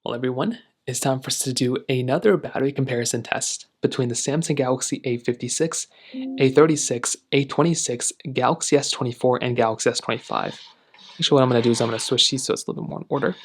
Well, everyone, it's time for us to do another battery comparison test between the Samsung Galaxy A56, A36, A26, Galaxy S24, and Galaxy S25. Actually, what I'm going to do is I'm going to switch these so it's a little bit more in order.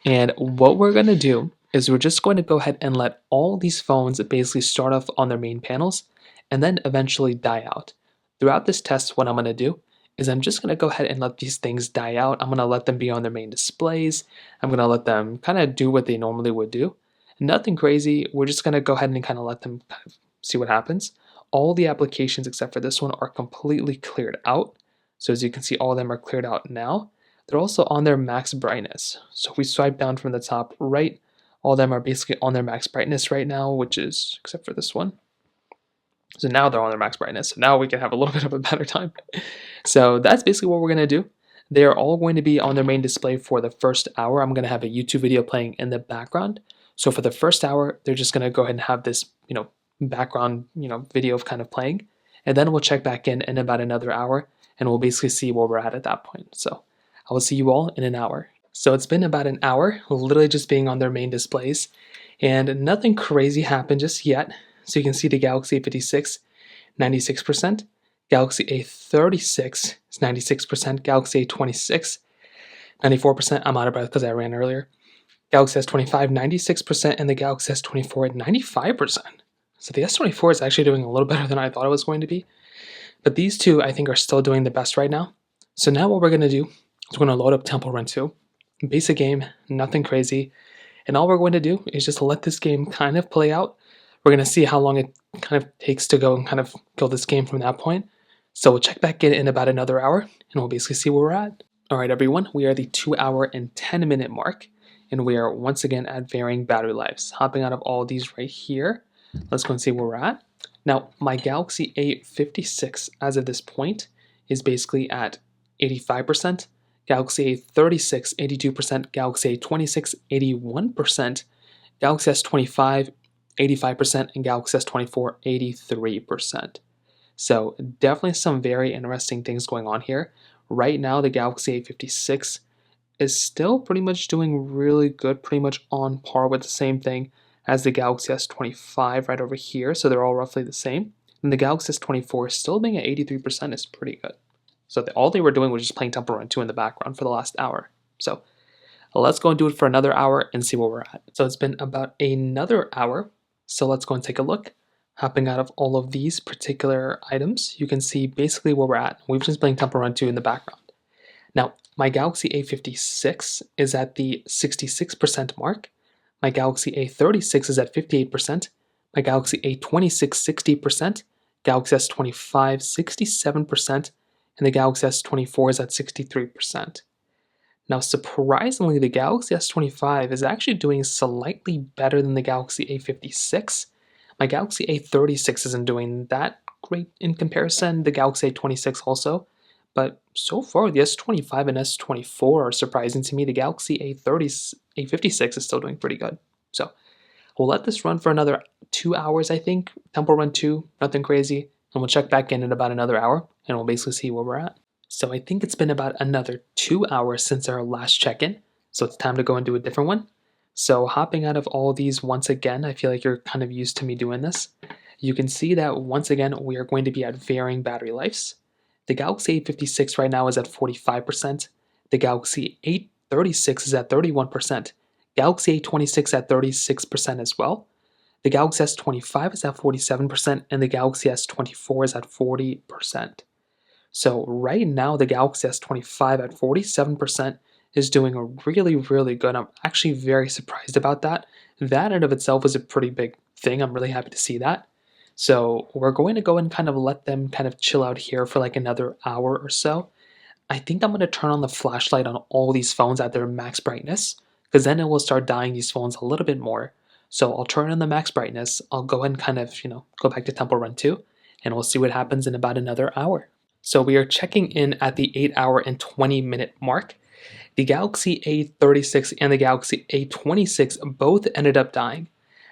And what we're going to do is we're just going to go ahead and let all these phones basically start off on their main panels and then eventually die out. Throughout this test, what I'm going to do is I'm just going to go ahead and let these things die out. I'm going to let them be on their main displays. I'm going to let them kind of do what they normally would do. Nothing crazy. We're just going to go ahead and kind of let them kind of see what happens. All the applications except for this one are completely cleared out. So as you can see, all of them are cleared out now. They're also on their max brightness. So if we swipe down from the top right, all of them are basically on their max brightness right now, which is, except for this one. So now they're on their max brightness. So now we can have a little bit of a better time. So that's basically what we're going to do. They are all going to be on their main display for the first hour. I'm going to have a YouTube video playing in the background. So for the first hour, they're just going to go ahead and have this, background, video of kind of playing. And then we'll check back in about another hour, and we'll basically see where we're at that point. So I will see you all in an hour. So it's been about an hour, literally just being on their main displays, and nothing crazy happened just yet. So you can see the Galaxy A56, 96%, Galaxy A36 is 96%, Galaxy A26, 94%. I'm out of breath because I ran earlier. Galaxy S25, 96%, and the Galaxy S24 at 95%. So the S24 is actually doing a little better than I thought it was going to be. But these two, I think, are still doing the best right now. So now what we're going to do is we're going to load up Temple Run 2. Basic game, nothing crazy. And all we're going to do is just let this game kind of play out. We're going to see how long it kind of takes to go and kind of kill this game from that point. So we'll check back in about another hour, and we'll basically see where we're at. All right, everyone, we are the 2 hour and 10 minute mark, and we are once again at varying battery lives. Hopping out of all of these right here, let's go and see where we're at. Now, my Galaxy A56 as of this point is basically at 85%, Galaxy A36, 82%, Galaxy A26, 81%, Galaxy S25, 85%, and Galaxy S24, 83%. So definitely some very interesting things going on here. Right now, the Galaxy A56 is still pretty much doing really good, pretty much on par with the same thing as the Galaxy S25 right over here. So they're all roughly the same. And the Galaxy S24 still being at 83% is pretty good. So all they were doing was just playing Temple Run 2 in the background for the last hour. So let's go and do it for another hour and see where we're at. So it's been about another hour. So let's go and take a look. Hopping out of all of these particular items, you can see basically where we're at. We've just playing Temple Run 2 in the background. Now, my Galaxy A56 is at the 66% mark. My Galaxy A36 is at 58%. My Galaxy A26, 60%. Galaxy S25, 67%. And the Galaxy S24 is at 63%. Now, surprisingly, the Galaxy S25 is actually doing slightly better than the Galaxy A56. My Galaxy A36 isn't doing that great in comparison, the Galaxy A26 also, but so far the S25 and S24 are surprising to me. The Galaxy A56 is still doing pretty good. So we'll let this run for another 2 hours, I think. Temple Run 2, nothing crazy, and we'll check back in about another hour, and we'll basically see where we're at. So I think it's been about another 2 hours since our last check-in, so it's time to go and do a different one. So hopping out of all of these once again, I feel like you're kind of used to me doing this. You can see that once again, we are going to be at varying battery lives. The Galaxy A56 right now is at 45%. The Galaxy A36 is at 31%. Galaxy A26 at 36% as well. The Galaxy S25 is at 47%, and the Galaxy S24 is at 40%. So right now, the Galaxy S25 at 47% is doing a really, really good. I'm actually very surprised about that. That in of itself is a pretty big thing. I'm really happy to see that. So we're going to go and kind of let them kind of chill out here for like another hour or so. I think I'm going to turn on the flashlight on all these phones at their max brightness, because then it will start dying these phones a little bit more. So I'll turn on the max brightness. I'll go and kind of, go back to Temple Run 2, and we'll see what happens in about another hour. So we are checking in at the 8 hour and 20 minute mark. The Galaxy A36 and the Galaxy A26 both ended up dying.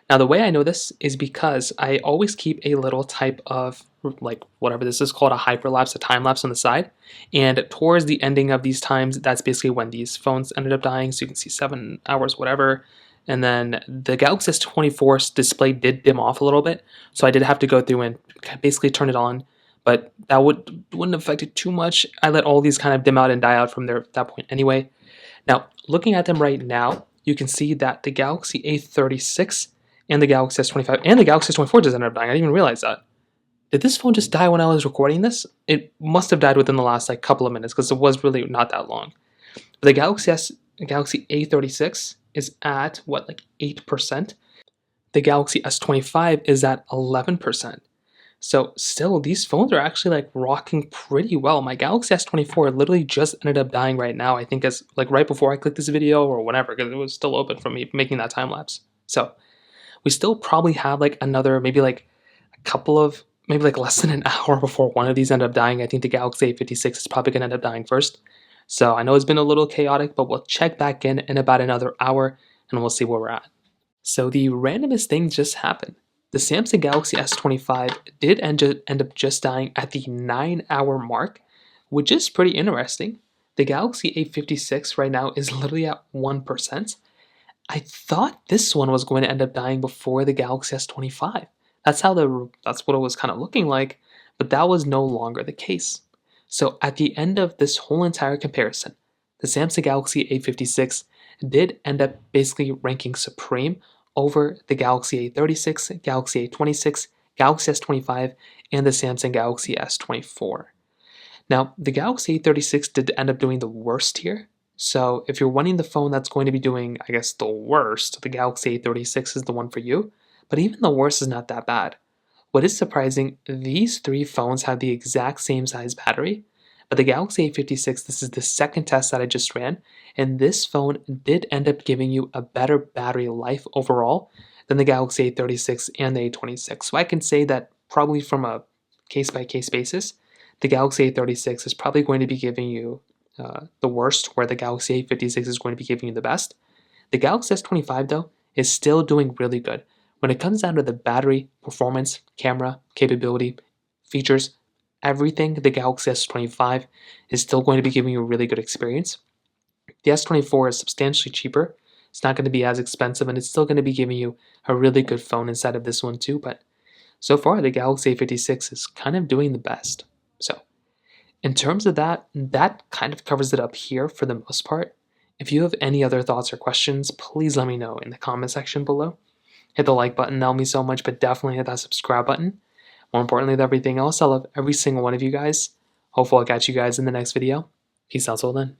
Now, the way I know this is because I always keep a little type of, like, whatever this is called, a hyperlapse, a time lapse on the side. And towards the ending of these times, that's basically when these phones ended up dying. So you can see 7 hours, whatever, And then the Galaxy S24's display did dim off a little bit, so I did have to go through and basically turn it on, but that wouldn't affect it too much. I let all these kind of dim out and die out from there at that point anyway. Now, looking at them right now, you can see that the Galaxy A36 and the Galaxy S25 and the Galaxy S24 just ended up dying. I didn't even realize that. Did this phone just die when I was recording this? It must have died within the last like couple of minutes because it was really not that long. But the Galaxy A36 is at what, like 8%. The Galaxy S25 is at 11%. So still, these phones are actually like rocking pretty well. My Galaxy S24 literally just ended up dying right now. I think as like right before I clicked this video or whatever, because it was still open for me making that time lapse. So we still probably have like another maybe like a couple of maybe like less than an hour before one of these end up dying. I think the Galaxy A56 is probably gonna end up dying first. So I know it's been a little chaotic, but we'll check back in about another hour and we'll see where we're at. So the randomest thing just happened. The Samsung Galaxy S25 did end up just dying at the 9-hour mark, which is pretty interesting. The Galaxy A56 right now is literally at 1%. I thought this one was going to end up dying before the Galaxy S25. That's what it was kind of looking like, but that was no longer the case. So at the end of this whole entire comparison, the Samsung Galaxy A56 did end up basically ranking supreme over the Galaxy A36, Galaxy A26, Galaxy S25, and the Samsung Galaxy S24. Now, the Galaxy A36 did end up doing the worst here. So if you're wanting the phone that's going to be doing, I guess, the worst, the Galaxy A36 is the one for you. But even the worst is not that bad. What is surprising, these three phones have the exact same size battery, but the Galaxy A56, this is the second test that I just ran, and this phone did end up giving you a better battery life overall than the Galaxy A36 and the A26. So I can say that probably from a case-by-case basis, the Galaxy A36 is probably going to be giving you the worst, where the Galaxy A56 is going to be giving you the best. The Galaxy S25, though, is still doing really good. When it comes down to the battery, performance, camera, capability, features, everything, the Galaxy S25 is still going to be giving you a really good experience. The S24 is substantially cheaper. It's not going to be as expensive, and it's still going to be giving you a really good phone inside of this one too. But so far, the Galaxy A56 is kind of doing the best. So in terms of that kind of covers it up here for the most part. If you have any other thoughts or questions, please let me know in the comment section below. Hit the like button, that'll mean so much, but definitely hit that subscribe button. More importantly than everything else, I love every single one of you guys. Hopefully I'll catch you guys in the next video. Peace out till then.